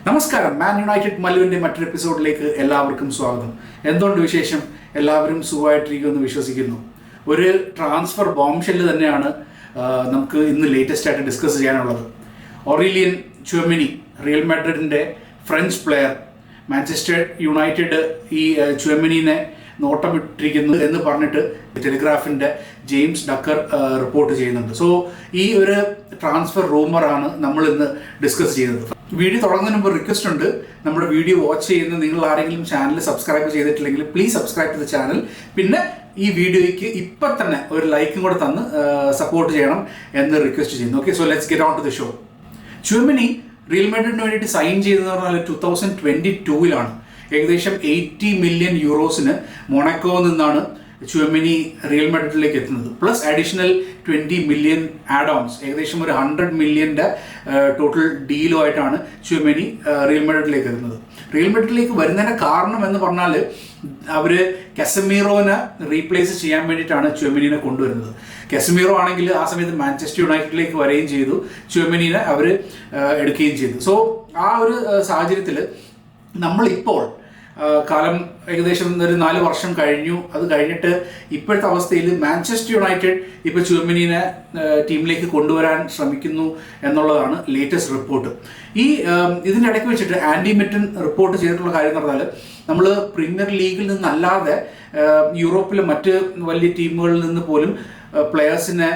നമസ്കാരം. Man United മല്ലുവിൻ്റെ മറ്റൊരു എപ്പിസോഡിലേക്ക് എല്ലാവർക്കും സ്വാഗതം. എന്തുകൊണ്ട് വിശേഷം? എല്ലാവരും സുഖമായിട്ടിരിക്കുമെന്ന് വിശ്വസിക്കുന്നു. ഒരു ട്രാൻസ്ഫർ ബോംബെല്ല് തന്നെയാണ് നമുക്ക് ഇന്ന് ലേറ്റസ്റ്റ് ആയിട്ട് ഡിസ്കസ് ചെയ്യാനുള്ളത്. ഒറീലിയൻ ച്യൂമെനി, റിയൽ മാഡ്രിഡിൻ്റെ ഫ്രഞ്ച് പ്ലെയർ, മാഞ്ചസ്റ്റർ യുണൈറ്റഡ് ഈ ച്യൂമെനിനെ നോട്ടമിട്ടിരിക്കുന്നു എന്ന് പറഞ്ഞിട്ട് ടെലിഗ്രാഫിൻ്റെ ജെയിംസ് ഡക്കർ റിപ്പോർട്ട് ചെയ്യുന്നുണ്ട്. സോ ഈ ഒരു ട്രാൻസ്ഫർ റൂമറാണ് നമ്മൾ ഇന്ന് ഡിസ്കസ് ചെയ്യുന്നത്. വീഡിയോ തുടങ്ങുന്നതിന് മുമ്പ് റിക്വസ്റ്റ് ഉണ്ട്. നമ്മുടെ വീഡിയോ വാച്ച് ചെയ്യുന്ന നിങ്ങൾ ആരെങ്കിലും ചാനൽ സബ്സ്ക്രൈബ് ചെയ്തിട്ടില്ലെങ്കിൽ please subscribe to the channel. പിന്നെ ഈ വീഡിയോയ്ക്ക് ഇപ്പം തന്നെ ഒരു ലൈക്കും കൂടെ തന്ന് സപ്പോർട്ട് ചെയ്യണം എന്ന് റിക്വസ്റ്റ് ചെയ്യുന്നു. Okay, so let's get on to the show. Tchouameni Real മാഡ്രിഡിന് വേണ്ടിയിട്ട് സൈൻ ചെയ്തതെന്ന് പറഞ്ഞാൽ 2022 ഏകദേശം 80 മില്യൺ യൂറോസിന് മൊണാക്കോയിൽ നിന്നാണ് ച്യൂമെനി റിയൽ മാഡ്രിഡിലേക്ക് എത്തുന്നത്. Plus additional 20 million add ons, ഏകദേശം ഒരു 100 മില്യൻ്റെ ടോട്ടൽ ഡീലുമായിട്ടാണ് ച്യൂമെനി റിയൽ മാഡ്രിഡിലേക്ക് എത്തുന്നത്. റിയൽ മാഡ്രിഡിലേക്ക് വരുന്നതിൻ്റെ കാരണം എന്ന് പറഞ്ഞാൽ അവർ കസമീറോനെ റീപ്ലേസ് ചെയ്യാൻ വേണ്ടിയിട്ടാണ് ച്യൂമെനിനെ കൊണ്ടുവരുന്നത്. കസമീറോ ആണെങ്കിൽ ആ സമയത്ത് മാഞ്ചസ്റ്റർ യുണൈറ്റഡിലേക്ക് വരികയും ചെയ്തു, ച്യൂമെനിനെ അവർ എടുക്കുകയും ചെയ്തു. സോ ആ ഒരു സാഹചര്യത്തിൽ നമ്മളിപ്പോൾ കാലം ഏകദേശം ഒരു 4 വർഷം കഴിഞ്ഞു. അത് കഴിഞ്ഞിട്ട് ഇപ്പോഴത്തെ അവസ്ഥയിൽ മാഞ്ചസ്റ്റർ യുണൈറ്റഡ് ഇപ്പോൾ ച്യൂമെനിനെ ടീമിലേക്ക് കൊണ്ടുവരാൻ ശ്രമിക്കുന്നു എന്നുള്ളതാണ് ലേറ്റസ്റ്റ് റിപ്പോർട്ട്. ഇതിൻ്റെ ഇടയ്ക്ക് വെച്ചിട്ട് ആൻഡി മിറ്റൻ റിപ്പോർട്ട് ചെയ്തിട്ടുള്ള കാര്യം എന്ന് പറഞ്ഞാൽ നമ്മൾ പ്രീമിയർ ലീഗിൽ നിന്നല്ലാതെ യൂറോപ്പിലെ മറ്റ് വലിയ ടീമുകളിൽ നിന്ന് പോലും പ്ലെയേഴ്സിനെ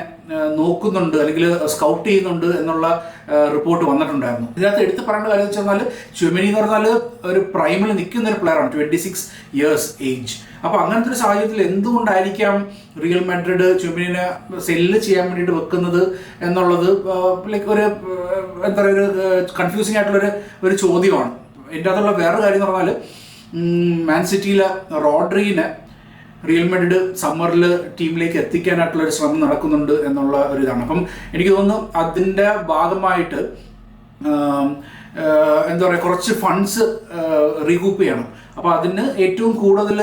നോക്കുന്നുണ്ട് അല്ലെങ്കിൽ സ്കൗട്ട് ചെയ്യുന്നുണ്ട് എന്നുള്ള റിപ്പോർട്ട് വന്നിട്ടുണ്ടായിരുന്നു. ഇതിനകത്ത് എടുത്ത് പറയേണ്ട കാര്യം എന്ന് വെച്ചാൽ ച്യൂമെനി എന്ന് പറഞ്ഞാൽ ഒരു പ്രൈമിൽ നിൽക്കുന്ന ഒരു പ്ലെയറാണ്, 26 ഇയേഴ്സ് ഏജ്. അപ്പോൾ അങ്ങനത്തെ ഒരു സാഹചര്യത്തിൽ എന്തുകൊണ്ടായിരിക്കാം റിയൽ മാഡ്രിഡ് ച്യൂമെനിനെ സെല്ല് ചെയ്യാൻ വേണ്ടിയിട്ട് വെക്കുന്നത് എന്നുള്ളത് ലൈക്ക് ഒരു എന്താ പറയുക, ഒരു കൺഫ്യൂസിങ് ആയിട്ടുള്ളൊരു ചോദ്യമാണ്. എൻ്റെ അതുള്ള വേറൊരു കാര്യം എന്ന് പറഞ്ഞാൽ മാൻ സിറ്റിയിലെ റോഡ്രിനെ റിയൽ മാഡ്രിഡ് സമ്മറിൽ ടീമിലേക്ക് എത്തിക്കാനായിട്ടുള്ളൊരു ശ്രമം നടക്കുന്നുണ്ട് എന്നുള്ള ഒരു ഇതാണ്. അപ്പം എനിക്ക് തോന്നുന്നു അതിൻ്റെ ഭാഗമായിട്ട് എന്താ പറയുക, കുറച്ച് ഫണ്ട്സ് റീകൂപ്പ് ചെയ്യണം. അപ്പോൾ അതിന് ഏറ്റവും കൂടുതൽ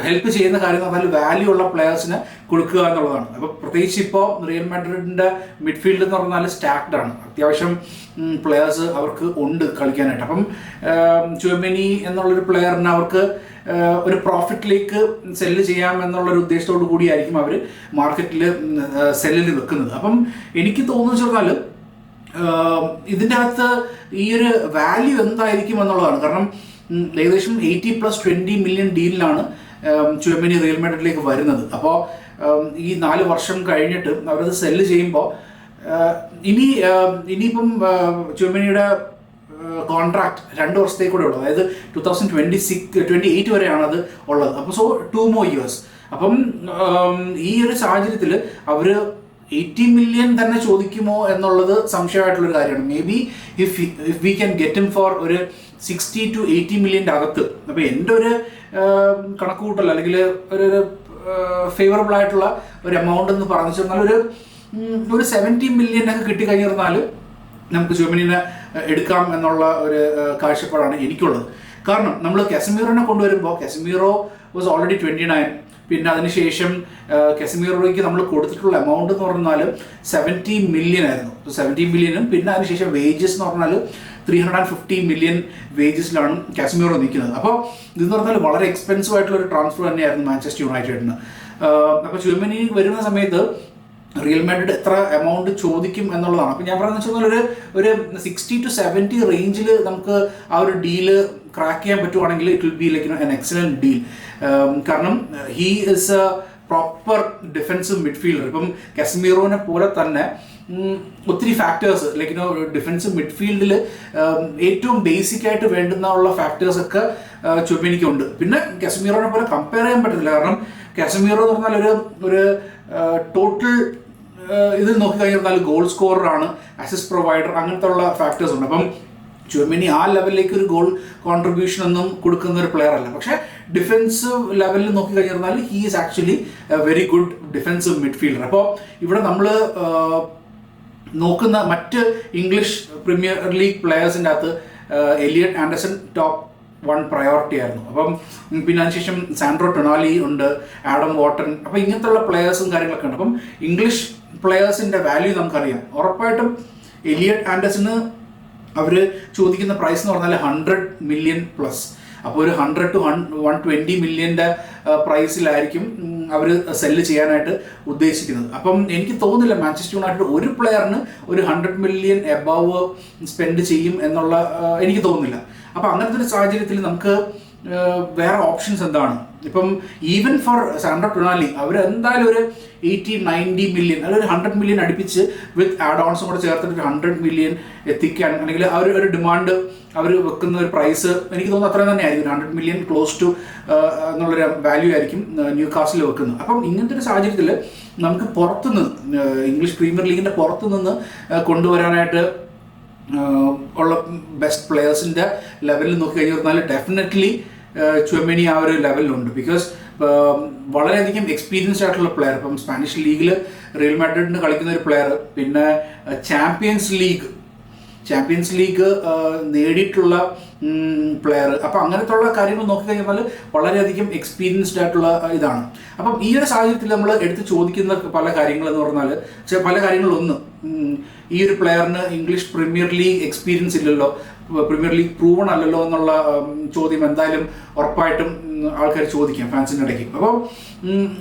ഹെൽപ്പ് ചെയ്യുന്ന കാര്യം എന്ന് പറഞ്ഞാൽ വാല്യൂ ഉള്ള പ്ലെയേഴ്സിനെ കൊടുക്കുക എന്നുള്ളതാണ്. അപ്പോൾ പ്രത്യേകിച്ച് ഇപ്പോൾ റിയൽ മാഡ്രിഡിൻ്റെ മിഡ്ഫീൽഡ് എന്ന് പറഞ്ഞാൽ സ്റ്റാക്ഡ് ആണ്, അത്യാവശ്യം പ്ലെയേഴ്സ് അവർക്ക് ഉണ്ട് കളിക്കാനായിട്ട്. അപ്പം ച്യൂമെനി എന്നുള്ളൊരു പ്ലെയറിനെ അവർക്ക് ഒരു പ്രോഫിറ്റിലേക്ക് സെല്ല് ചെയ്യാം എന്നുള്ളൊരു ഉദ്ദേശത്തോടു കൂടിയായിരിക്കും അവർ മാർക്കറ്റിൽ സെല്ലിൽ വെക്കുന്നത്. അപ്പം എനിക്ക് തോന്നുന്നു വെച്ചാൽ ഇതിൻ്റെ അകത്ത് ഈ ഒരു വാല്യൂ എന്തായിരിക്കും എന്നുള്ളതാണ്. കാരണം ഏകദേശം 80+20 മില്യൺ ഡീലിലാണ് ച്യൂമെനി റിയൽ മാഡ്രിഡിലേക്ക് വരുന്നത്. അപ്പോൾ ഈ 4 വർഷം കഴിഞ്ഞിട്ട് അവരത് സെല്ല് ചെയ്യുമ്പോൾ ഇനിയിപ്പം ച്യൂമെനിയുടെ കോൺട്രാക്ട് 2 വർഷത്തേക്ക് കൂടെ ഉള്ളത്, അതായത് 2028 വരെയാണ് അത് ഉള്ളത്. അപ്പോൾ സോ 2 more years. അപ്പം ഈ ഒരു സാഹചര്യത്തിൽ അവർ 80 മില്യൺ തന്നെ ചോദിക്കുമോ എന്നുള്ളത് സംശയമായിട്ടുള്ളൊരു കാര്യമാണ്. May be if we can get him for ഒരു 60 to 80 മില്യൻ്റെ അകത്ത്. അപ്പോൾ എൻ്റെ ഒരു കണക്കുകൂട്ടൽ അല്ലെങ്കിൽ ഒരു ഫേവറബിൾ ആയിട്ടുള്ള ഒരു എമൗണ്ട് എന്ന് പറഞ്ഞു കഴിഞ്ഞാൽ ഒരു 70 മില്യനൊക്കെ കിട്ടിക്കഴിഞ്ഞിരുന്നാൽ നമുക്ക് ച്യൂമെനിനെ എടുക്കാം എന്നുള്ള ഒരു കാഴ്ചപ്പാടാണ് എനിക്കുള്ളത്. കാരണം നമ്മൾ കസമീറോനെ കൊണ്ടുവരുമ്പോൾ കസമീറോ വാസ് ഓൾറെഡി 29. പിന്നെ അതിനുശേഷം കസമീറോയ്ക്ക് നമ്മൾ കൊടുത്തിട്ടുള്ള എമൗണ്ട് എന്ന് പറഞ്ഞാൽ 70 മില്യൺ ആയിരുന്നു. 70 മില്യനും പിന്നെ അതിനുശേഷം വേജസ് എന്ന് പറഞ്ഞാൽ 350 മില്യൺ വേജസിലാണ് കസമീറോ നിൽക്കുന്നത്. അപ്പോൾ ഇതെന്ന് പറഞ്ഞാൽ വളരെ എക്സ്പെൻസീവ് ആയിട്ടുള്ള ഒരു ട്രാൻസ്ഫർ തന്നെയായിരുന്നു മാഞ്ചസ്റ്റർ യുണൈറ്റഡിന്. അപ്പോൾ ച്യൂമെനി വരുന്ന സമയത്ത് റിയൽ മാഡ്രിഡ് എത്ര എമൗണ്ട് ചോദിക്കും എന്നുള്ളതാണ്. അപ്പോൾ ഞാൻ പറയുന്നത് വെച്ചാൽ ഒരു 60 to 70 റേഞ്ചിൽ നമുക്ക് ആ ഒരു ഡീല് ക്രാക്ക് ചെയ്യാൻ പറ്റുവാണെങ്കിൽ it will be like an excellent deal. കാരണം he is a proper defensive midfielder. ഇപ്പം കസമീറോനെ പോലെ തന്നെ ഒത്തിരി ഫാക്ടേഴ്സ് ലൈക്ക് ഡിഫെൻസീവ് മിഡ്ഫീൽഡിൽ ഏറ്റവും ബേസിക് ആയിട്ട് വേണ്ടുന്ന ഫാക്ടേഴ്സൊക്കെ ച്യൂമെനിക്കുണ്ട്. പിന്നെ കസമീറോനെ പോലെ കമ്പയർ ചെയ്യാൻ പറ്റത്തില്ല. കാരണം കസമീറോ എന്ന് പറഞ്ഞാൽ ഒരു ടോട്ടൽ ഇത് നോക്കിക്കഴിഞ്ഞാൽ ഗോൾ സ്കോററാണ്, അസിസ്റ്റ് പ്രൊവൈഡർ, അങ്ങനത്തെ ഉള്ള ഫാക്ടേഴ്സ് ഉണ്ട്. അപ്പം ച്യൂമെനി ആ ലെവലിലേക്ക് ഒരു ഗോൾ കോൺട്രിബ്യൂഷൻ ഒന്നും കൊടുക്കുന്ന ഒരു പ്ലെയർ അല്ല. പക്ഷേ ഡിഫെൻസീവ് ലെവലിൽ നോക്കിക്കഴിഞ്ഞാൽ he is actually A very good defensive midfielder. അപ്പോൾ ഇവിടെ നമ്മൾ നോക്കുന്ന മറ്റ് ഇംഗ്ലീഷ് പ്രീമിയർ ലീഗ് പ്ലെയേഴ്സിൻ്റെ അകത്ത് എലിയട്ട് ആൻഡർസൺ ടോപ്പ് 1 പ്രയോറിറ്റി ആയിരുന്നു. അപ്പം പിന്നെ അതിനുശേഷം സാൻഡ്രോ ടൊണാലി ഉണ്ട്, ആഡം വാട്ടൺ. അപ്പോൾ ഇങ്ങനത്തെ പ്ലെയേഴ്സും കാര്യങ്ങളൊക്കെ ഉണ്ട്. അപ്പം ഇംഗ്ലീഷ് പ്ലെയേഴ്സിൻ്റെ വാല്യൂ നമുക്കറിയാം. ഉറപ്പായിട്ടും എലിയട്ട് ആൻഡർസന് അവർ ചോദിക്കുന്ന പ്രൈസ് എന്ന് പറഞ്ഞാൽ 100 million പ്ലസ്. അപ്പോൾ ഒരു 100 to 120 million പ്രൈസിലായിരിക്കും അവർ സെല്ല് ചെയ്യാനായിട്ട് ഉദ്ദേശിക്കുന്നത്. അപ്പം എനിക്ക് തോന്നുന്നില്ല മാഞ്ചസ്റ്റർ യുണൈറ്റഡ് ഒരു പ്ലെയറിന് ഒരു 100 million എബവ് സ്പെൻഡ് ചെയ്യും എന്നുള്ള എനിക്ക് തോന്നുന്നില്ല. അപ്പം അങ്ങനത്തെ ഒരു സാഹചര്യത്തിൽ നമുക്ക് വേറെ ഓപ്ഷൻസ് എന്താണ്? ഇപ്പം ഈവൻ ഫോർ സാൻഡ്രോ ടൊണാലി അവർ എന്തായാലും ഒരു 80-90 million അല്ലെങ്കിൽ ഒരു 100 million അടുപ്പിച്ച് വിത്ത് ആഡ് ഓൺസും കൂടെ ചേർത്തിട്ട് ഒരു 100 million എത്തിക്കാൻ, അല്ലെങ്കിൽ ആ ഒരു ഡിമാൻഡ് അവർ വെക്കുന്ന ഒരു പ്രൈസ് എനിക്ക് തോന്നുന്നു അത്രയും തന്നെ ആയിരിക്കും. 100 million ക്ലോസ് ടു എന്നുള്ളൊരു വാല്യൂ ആയിരിക്കും ന്യൂ കാസിൽ വെക്കുന്നത്. അപ്പം ഇങ്ങനത്തെ ഒരു സാഹചര്യത്തിൽ നമുക്ക് പുറത്തുനിന്ന് ഇംഗ്ലീഷ് പ്രീമിയർ ലീഗിൻ്റെ പുറത്തുനിന്ന് കൊണ്ടുവരാനായിട്ട് ഉള്ള ബെസ്റ്റ് പ്ലെയേഴ്സിൻ്റെ ലെവലിൽ നോക്കി കഴിഞ്ഞാൽ ഡെഫിനറ്റ്ലി ചുവമേനി ആ ഒരു ലെവലിലുണ്ട്. ബിക്കോസ് വളരെയധികം എക്സ്പീരിയൻസ്ഡ് ആയിട്ടുള്ള പ്ലെയർ, ഇപ്പം സ്പാനിഷ് ലീഗിൽ റിയൽ മാഡ്രിഡിന് കളിക്കുന്ന ഒരു പ്ലെയർ, പിന്നെ ചാമ്പ്യൻസ് ലീഗ് നേടിയിട്ടുള്ള പ്ലെയർ. അപ്പം അങ്ങനത്തുള്ള കാര്യങ്ങൾ നോക്കിക്കഴിഞ്ഞാൽ വളരെയധികം എക്സ്പീരിയൻസ്ഡ് ആയിട്ടുള്ള ഇതാണ്. അപ്പം ഈ ഒരു സാഹചര്യത്തിൽ നമ്മൾ എടുത്ത് ചോദിക്കുന്ന പല കാര്യങ്ങളെന്ന് പറഞ്ഞാൽ പല കാര്യങ്ങളൊന്നും ഈ ഒരു പ്ലെയറിന് ഇംഗ്ലീഷ് പ്രീമിയർ ലീഗ് എക്സ്പീരിയൻസ് ഇല്ലല്ലോ, പ്രീമിയർ ലീഗ് പ്രൂവൺ അല്ലല്ലോ എന്നുള്ള ചോദ്യം എന്തായാലും ഉറപ്പായിട്ടും ആൾക്കാർ ചോദിക്കാം ഫാൻസിൻ്റെ ഇടയ്ക്ക്. അപ്പോൾ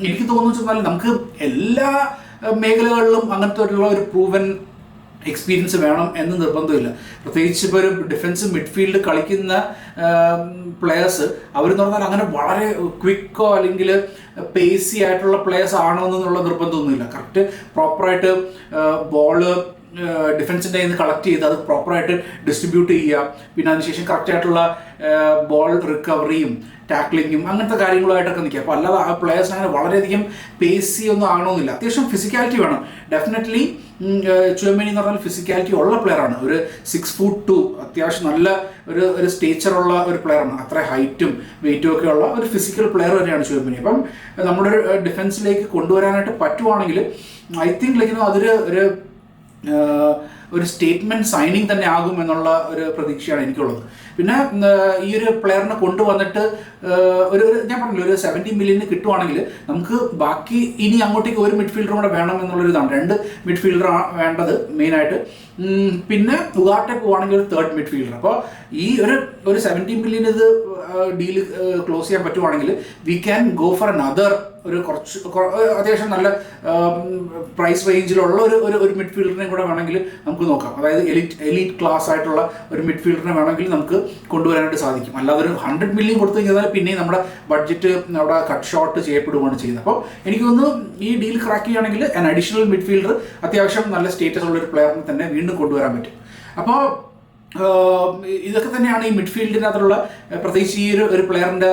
എനിക്ക് തോന്നുന്നു വെച്ചാൽ നമുക്ക് എല്ലാ മേഖലകളിലും അങ്ങനത്തെ ഒരു പ്രൂവൻ എക്സ്പീരിയൻസ് വേണം എന്ന് നിർബന്ധമില്ല. പ്രത്യേകിച്ച് ഇപ്പോൾ ഒരു ഡിഫൻസ് മിഡ്ഫീൽഡ് കളിക്കുന്ന പ്ലെയേഴ്സ് അവരെന്ന് പറഞ്ഞാൽ അങ്ങനെ വളരെ ക്വിക്കോ അല്ലെങ്കിൽ പേസി ആയിട്ടുള്ള പ്ലെയേഴ്സ് ആണോ എന്നുള്ള നിർബന്ധമൊന്നുമില്ല. കറക്റ്റ് പ്രോപ്പറായിട്ട് ബോള് ഡിഫൻസിൻ്റെ കയ്യിൽ നിന്ന് കളക്ട് ചെയ്ത് അത് പ്രോപ്പറായിട്ട് ഡിസ്ട്രിബ്യൂട്ട് ചെയ്യുക, പിന്നെ അതിനുശേഷം കറക്റ്റായിട്ടുള്ള ബോൾ റിക്കവറിയും ടാക്ലിങ്ങും അങ്ങനത്തെ കാര്യങ്ങളുമായിട്ടൊക്കെ നിൽക്കുക. അപ്പോൾ അല്ലാതെ ആ പ്ലെയേഴ്സിന് അങ്ങനെ വളരെയധികം പേസി ഒന്നും ആകണമെന്നില്ല. അത്യാവശ്യം ഫിസിക്കാലിറ്റി വേണം. ഡെഫിനറ്റ്ലി ചുവമേനി എന്ന് പറഞ്ഞാൽ ഫിസിക്കാലിറ്റി ഉള്ള പ്ലെയറാണ്. ഒരു 6'2", അത്യാവശ്യം നല്ല ഒരു സ്റ്റേച്ചറുള്ള ഒരു പ്ലെയറാണ്. അത്ര ഹൈറ്റും വെയിറ്റും ഒക്കെ ഉള്ള ഒരു ഫിസിക്കൽ പ്ലെയർ തന്നെയാണ് ചുവമേനി. അപ്പം നമ്മുടെ ഒരു ഡിഫൻസിലേക്ക് കൊണ്ടുവരാനായിട്ട് പറ്റുവാണെങ്കിൽ ഐ തിങ്ക് ലൈക്ക് ഒരു സ്റ്റേറ്റ്മെൻറ്റ് സൈനിങ് തന്നെ ആകും എന്നുള്ള ഒരു പ്രതീക്ഷയാണ് എനിക്കുള്ളത്. പിന്നെ ഈ ഒരു പ്ലെയറിനെ കൊണ്ടുവന്നിട്ട് ഞാൻ പറഞ്ഞില്ല ഒരു 70 million കിട്ടുവാണെങ്കിൽ നമുക്ക് ബാക്കി ഇനി അങ്ങോട്ടേക്ക് ഒരു മിഡ്ഫീൽഡറും കൂടെ വേണം എന്നുള്ളൊരിതാണ്. 2 മിഡ്ഫീൽഡർ വേണ്ടത് മെയിനായിട്ട്. പിന്നെ ഉഗാട്ടെ പോവുകയാണെങ്കിൽ ഒരു 3rd മിഡ്ഫീൽഡർ. അപ്പോൾ ഈ ഒരു 70 million ഇത് ഡീൽ ക്ലോസ് ചെയ്യാൻ പറ്റുവാണെങ്കിൽ we can go for another ഒരു കുറച്ച് അത്യാവശ്യം നല്ല പ്രൈസ് റേഞ്ചിലുള്ള ഒരു മിഡ്ഫീൽഡറിനെ കൂടെ വേണമെങ്കിൽ നമുക്ക് നോക്കാം. അതായത് എലീറ്റ് ക്ലാസ് ആയിട്ടുള്ള ഒരു മിഡ്ഫീൽഡറിനെ വേണമെങ്കിൽ നമുക്ക് കൊണ്ടുവരാനായിട്ട് സാധിക്കും. അല്ലാതെ ഒരു 100 million കൊടുത്തു കഴിഞ്ഞാൽ പിന്നെയും നമ്മുടെ ബഡ്ജറ്റ് അവിടെ കട്ട് ഷോർട്ട് ചെയ്യപ്പെടുകയാണ് ചെയ്യുന്നത്. അപ്പോൾ എനിക്ക് തോന്നുന്നു ഈ ഡീൽ ക്രാക്ക് ചെയ്യുകയാണെങ്കിൽ an അഡീഷണൽ മിഡ്ഫീൽഡർ അത്യാവശ്യം നല്ല സ്റ്റേറ്റസ് ഉള്ള ഒരു പ്ലെയറിനെ തന്നെ വീണ്ടും കൊണ്ടുവരാൻ പറ്റും. അപ്പോൾ ഇതൊക്കെ തന്നെയാണ് ഈ മിഡ്ഫീൽഡിനകത്തുള്ള പ്രത്യേകിച്ച് ഈ ഒരു പ്ലെയറിൻ്റെ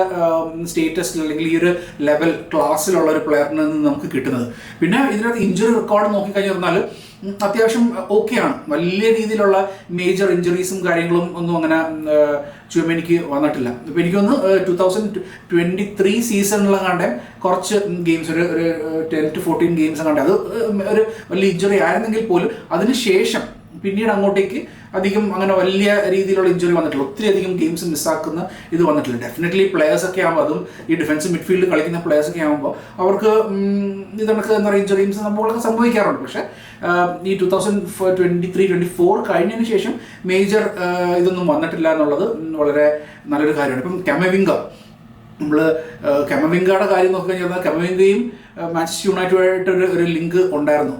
സ്റ്റേറ്റസിൽ അല്ലെങ്കിൽ ഈ ഒരു ലെവൽ ക്ലാസ്സിലുള്ള ഒരു പ്ലെയറിൽ നിന്ന് നമുക്ക് കിട്ടുന്നത്. പിന്നെ ഇതിനകത്ത് ഇഞ്ചുറി റെക്കോർഡ് നോക്കിക്കഴിഞ്ഞു പറഞ്ഞാൽ അത്യാവശ്യം ഓക്കെയാണ്. വലിയ രീതിയിലുള്ള മേജർ ഇഞ്ചുറീസും കാര്യങ്ങളും ഒന്നും അങ്ങനെ ചുവമേനിക്ക് വന്നിട്ടില്ല. ഇപ്പോൾ എനിക്കൊന്ന് 2023 സീസണിൽ കണ്ടേ കുറച്ച് ഗെയിംസ് ഒരു 10 to 14 ഗെയിംസ് കണ്ടേ അത് ഒരു വലിയ ഇഞ്ചുറി ആയിരുന്നെങ്കിൽ പോലും അതിനുശേഷം പിന്നീട് അങ്ങോട്ടേക്ക് അധികം അങ്ങനെ വലിയ രീതിയിലുള്ള ഇഞ്ചുറി വന്നിട്ടില്ല. ഒത്തിരി അധികം ഗെയിംസ് മിസ്സാക്കുന്ന ഇത് വന്നിട്ടില്ല. ഡെഫിനറ്റ്ലി പ്ലെയേഴ്സൊക്കെ ആകുമ്പോൾ അതും ഈ ഡിഫൻസ് മിഡ്ഫീൽഡ് കളിക്കുന്ന പ്ലെയേഴ്സൊക്കെ ആകുമ്പോൾ അവർക്ക് ഇതൊക്കെ എന്താ പറയുക ഇഞ്ചുറീസ് നമ്മളൊക്കെ സംഭവിക്കാറുണ്ട്. പക്ഷേ ഈ 2023-24 കഴിഞ്ഞതിന് ശേഷം മേജർ ഇതൊന്നും വന്നിട്ടില്ല എന്നുള്ളത് വളരെ നല്ലൊരു കാര്യമാണ്. ഇപ്പം കെമവിംഗയുടെ കാര്യം നോക്കിക്കഴിഞ്ഞാൽ കെമവിംഗയും മാഞ്ചസ്റ്റർ യുണൈറ്റഡുമായിട്ട് ഒരു ലിങ്ക് ഉണ്ടായിരുന്നു.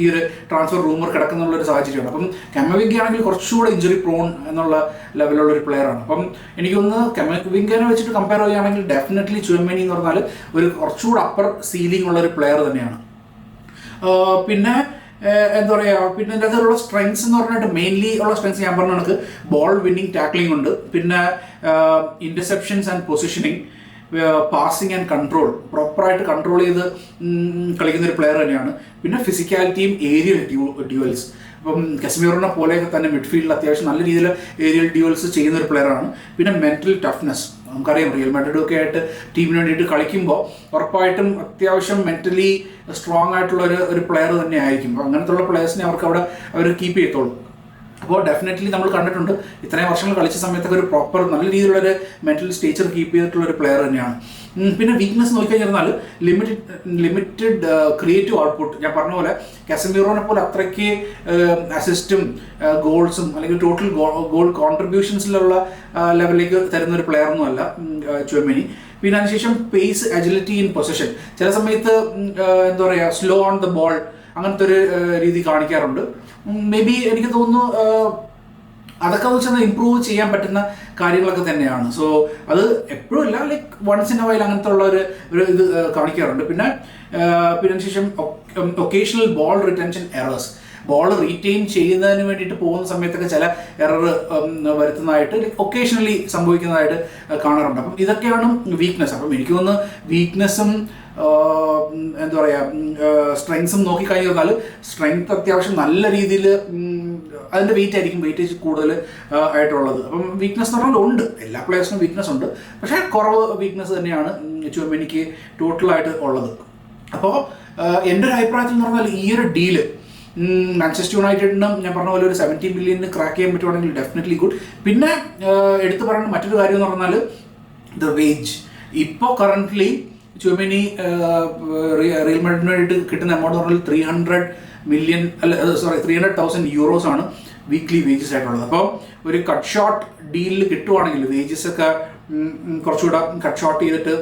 ഈ ഒരു ട്രാൻസ്ഫർ റൂമർ കിടക്കുന്നുള്ളൊരു സാഹചര്യമാണ്. അപ്പം കെമവിംഗ ആണെങ്കിൽ കുറച്ചുകൂടെ ഇഞ്ചുറി പ്രോൺ എന്നുള്ള ലെവലുള്ള ഒരു പ്ലെയറാണ്. അപ്പം എനിക്കൊന്ന് കെമവിംഗനെ വെച്ചിട്ട് കമ്പയർ ചെയ്യുകയാണെങ്കിൽ ഡെഫിനറ്റ്ലി ചുവമേനി എന്ന് പറഞ്ഞാൽ ഒരു കുറച്ചുകൂടെ അപ്പർ സീലിംഗ് ഉള്ള ഒരു പ്ലെയർ തന്നെയാണ്. പിന്നെ എന്താ പറയുക, പിന്നെ ഇതിൻ്റെ അതിലുള്ള സ്ട്രെങ്സ് എന്ന് പറഞ്ഞിട്ട് മെയിൻലി ഉള്ള സ്ട്രെങ്സ് ഞാൻ പറഞ്ഞ കണക്ക് ബോൾ വിന്നിങ് ടാക്ലിംഗ് ഉണ്ട്, പിന്നെ interceptions and positioning, passing and control, പ്രോപ്പറായിട്ട് കൺട്രോൾ ചെയ്ത് കളിക്കുന്ന ഒരു പ്ലെയർ തന്നെയാണ്. പിന്നെ ഫിസിക്കാലിറ്റിയും ഏരിയൽ ഡ്യുവൽസ്, ഇപ്പം കശ്മീറിനെ പോലെയൊക്കെ തന്നെ മിഡ്ഫീൽഡിൽ അത്യാവശ്യം നല്ല രീതിയിൽ ഏരിയൽ ഡ്യുവൽസ് ചെയ്യുന്ന ഒരു പ്ലെയറാണ്. പിന്നെ മെൻ്റൽ ടഫ്നെസ്, നമുക്കറിയാം റിയൽ മാഡ്രിഡൊക്കെ ആയിട്ട് ടീമിന് വേണ്ടിയിട്ട് കളിക്കുമ്പോൾ ഉറപ്പായിട്ടും അത്യാവശ്യം മെൻ്റലി സ്ട്രോങ് ആയിട്ടുള്ള ഒരു പ്ലെയർ തന്നെ ആയിരിക്കും. അപ്പോൾ അങ്ങനത്തെ ഉള്ള പ്ലെയേഴ്സിനെ അവർ കീപ്പ് ചെയ്യത്തുള്ളൂ. അപ്പോൾ ഡെഫിനറ്റ്ലി നമ്മൾ കണ്ടിട്ടുണ്ട് ഇത്രയും വർഷങ്ങൾ കളിച്ച സമയത്തൊക്കെ ഒരു പ്രോപ്പർ നല്ല രീതിയിലുള്ളൊരു മെന്റൽ സ്റ്റേച്ചർ കീപ്പ് ചെയ്തിട്ടുള്ള ഒരു പ്ലെയർ തന്നെയാണ്. പിന്നെ വീക്ക്നെസ് നോക്കിക്കഴിഞ്ഞാൽ ലിമിറ്റഡ് ക്രിയേറ്റീവ് ഔട്ട്പുട്ട്. ഞാൻ പറഞ്ഞ പോലെ കാസമിറോനെ പോലെ അത്രയ്ക്ക് അസിസ്റ്റും ഗോൾസും അല്ലെങ്കിൽ ടോട്ടൽ ഗോൾ കോൺട്രിബ്യൂഷൻസിലുള്ള ലെവലിലേക്ക് തരുന്ന ഒരു പ്ലെയർ ഒന്നും അല്ല ചുവമേനി. പിന്നെ അതിനുശേഷം പേസ്, അജിലിറ്റി ഇൻ പൊസിഷൻ, ചില സമയത്ത് എന്താ പറയുക സ്ലോ ഓൺ ദ ബോൾ അങ്ങനത്തെ ഒരു രീതി കാണിക്കാറുണ്ട്. മേ ബി എനിക്ക് തോന്നുന്നു അതൊക്കെ വെച്ചാൽ ഇമ്പ്രൂവ് ചെയ്യാൻ പറ്റുന്ന കാര്യങ്ങളൊക്കെ തന്നെയാണ്. സോ അത് എപ്പോഴും ഇല്ല, like once in a while അങ്ങനത്തെ ഉള്ള ഒരു ഇത് കാണിക്കാറുണ്ട്. പിന്നെ ശേഷം occasional ball retention errors, ball retain ചെയ്യുന്നതിന് വേണ്ടിയിട്ട് പോകുന്ന സമയത്തൊക്കെ ചില എറർ വരുത്തുന്നതായിട്ട് ഒക്കേഷണലി സംഭവിക്കുന്നതായിട്ട് കാണാറുണ്ട്. അപ്പം ഇതൊക്കെയാണ് വീക്ക്നെസ്. അപ്പം എനിക്ക് തോന്നുന്നു വീക്ക്നെസ്സും എന്താ പറയുക സ്ട്രെങ്സും നോക്കിക്കഴിഞ്ഞാൽ സ്ട്രെങ്ത് അത്യാവശ്യം നല്ല രീതിയിൽ അതിൻ്റെ വെയിറ്റേജ് കൂടുതൽ ആയിട്ടുള്ളത്. അപ്പം വീക്ക്നെസ് എന്ന് പറഞ്ഞാൽ ഉണ്ട്, എല്ലാ പ്ലേയേഴ്സിനും വീക്ക്നെസ് ഉണ്ട്, പക്ഷേ കുറവ് വീക്ക്നെസ് തന്നെയാണ് ചുവമേനിക്ക് ടോട്ടലായിട്ട് ഉള്ളത്. അപ്പോൾ എൻ്റെ ഒരു അഭിപ്രായത്തിൽ എന്ന് പറഞ്ഞാൽ ഈ ഒരു ഡീല് മാഞ്ചസ്റ്റർ യുണൈറ്റഡിനും ഞാൻ പറഞ്ഞ പോലെ ഒരു 70 മില്യണിന് ക്രാക്ക് ചെയ്യാൻ പറ്റുവാണെങ്കിൽ ഡെഫിനറ്റ്ലി ഗുഡ്. പിന്നെ എടുത്തു പറയുന്ന മറ്റൊരു കാര്യം എന്ന് പറഞ്ഞാൽ ദ വേജ്. ഇപ്പോൾ കറൻ്റ്ലി ചുവമേനി റിയൽ മാഡ്രിഡിന് വേണ്ടിയിട്ട് കിട്ടുന്ന എമൗണ്ട് എന്ന് പറഞ്ഞാൽ 300,000 euros ആണ് വീക്ക്ലി വേജസ് ആയിട്ടുള്ളത്. അപ്പോൾ ഒരു കട്ട് ഷോട്ട് ഡീലിൽ കിട്ടുവാണെങ്കിൽ വേജസ് ഒക്കെ കുറച്ചുകൂടെ കട്ട് ഷോട്ട് ചെയ്തിട്ട്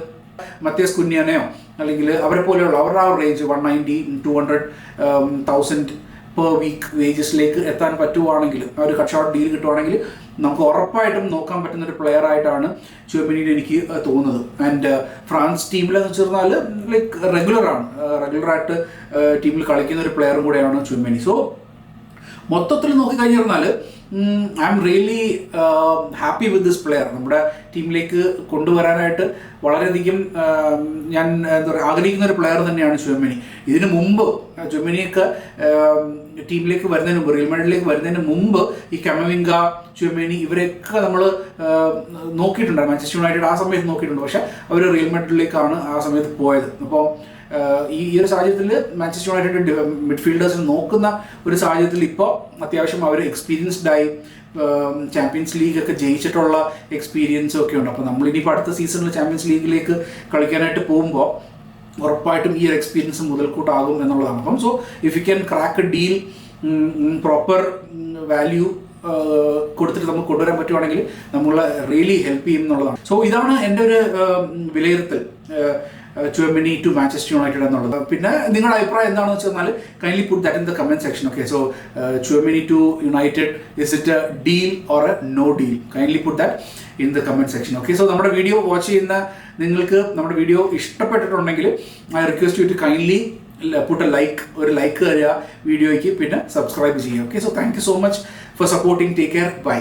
മത്യാസ് കുന്യാനെയോ അല്ലെങ്കിൽ അവരെ പോലെയുള്ള അവരുടെ ആ റേഞ്ച് 190,000-200,000 പെർ വീക്ക് വേജസിലേക്ക് എത്താൻ പറ്റുവാണെങ്കിൽ, ആ ഒരു കട്ട് ഷോട്ട് ഡീൽ കിട്ടുവാണെങ്കിൽ നമുക്ക് ഉറപ്പായിട്ടും നോക്കാൻ പറ്റുന്ന ഒരു പ്ലെയർ ആയിട്ടാണ് ചുവമേനിയിൽ എനിക്ക് തോന്നുന്നത്. ആൻഡ് ഫ്രാൻസ് ടീമിലെന്ന് വെച്ചിരുന്നാൽ ലൈക്ക് റെഗുലറായിട്ട് ടീമിൽ കളിക്കുന്ന ഒരു പ്ലെയറും കൂടെയാണ് ചുവമേനി. സോ മൊത്തത്തിൽ നോക്കിക്കഴിഞ്ഞാൽ I am really happy with this player. നമ്മുടെ ടീമിലേക്ക് കൊണ്ടുവരാനായിട്ട് വളരെയധികം ഞാൻ എന്താ പറയുക ആഗ്രഹിക്കുന്ന ഒരു പ്ലെയർ തന്നെയാണ് ചുവമേനി. ഇതിനു മുമ്പ് ചുവമേനിയൊക്കെ ടീമിലേക്ക് വരുന്നതിന് മുമ്പ്, റിയൽ മാഡ്രിഡിലേക്ക് വരുന്നതിന് മുമ്പ് ഈ കമവിംഗ, ചുവമേനി ഇവരെയൊക്കെ നമ്മൾ നോക്കിയിട്ടുണ്ട്. മാഞ്ചസ്റ്റർ യുണൈറ്റഡ് ആ സമയത്ത് നോക്കിയിട്ടുണ്ട്, പക്ഷേ അവർ റിയൽ മാഡ്രിഡിലേക്കാണ് ആ സമയത്ത് പോയത്. അപ്പോൾ ഈ ഒരു സാഹചര്യത്തിൽ മാഞ്ചസ്റ്റർ യുണൈറ്റഡ് മിഡ്ഫീൽഡേഴ്സിന് നോക്കുന്ന ഒരു സാഹചര്യത്തിൽ ഇപ്പോൾ അത്യാവശ്യം അവർ എക്സ്പീരിയൻസ്ഡായി ചാമ്പ്യൻസ് ലീഗൊക്കെ ജയിച്ചിട്ടുള്ള എക്സ്പീരിയൻസും ഒക്കെ ഉണ്ട്. അപ്പോൾ നമ്മളിനിപ്പോൾ അടുത്ത സീസണിൽ ചാമ്പ്യൻസ് ലീഗിലേക്ക് കളിക്കാനായിട്ട് പോകുമ്പോൾ ഉറപ്പായിട്ടും ഈ ഒരു എക്സ്പീരിയൻസ് മുതൽക്കൂട്ടാകും എന്നുള്ളതാണ്. അപ്പം so if you can crack A deal, proper value കൊടുത്തിട്ട് നമുക്ക് കൊണ്ടുവരാൻ പറ്റുവാണെങ്കിൽ നമ്മളെ റിയലി ഹെൽപ്പ് ചെയ്യും എന്നുള്ളതാണ്. സോ ഇതാണ് എൻ്റെ ഒരു വിലയിരുത്തൽ ചുവമേനി ടു മാഞ്ചസ്റ്റർ യുണൈറ്റഡ് എന്നുള്ളത്. പിന്നെ നിങ്ങളുടെ അഭിപ്രായം എന്താണെന്ന് വെച്ചാൽ kindly put that in the comment section. Okay, so Tchouameni to United is it a deal or a no deal? Kindly put that in the comment section. Okay, so നമ്മുടെ video watch ചെയ്യുന്ന നിങ്ങൾക്ക് നമ്മുടെ video ഇഷ്ടപ്പെട്ടിട്ടുണ്ടെങ്കിൽ I request you to kindly put a like, ഒരു like തരിക വീഡിയോയ്ക്ക്, പിന്നെ subscribe ചെയ്യുക. Okay, so thank you so much for supporting. Take care, by.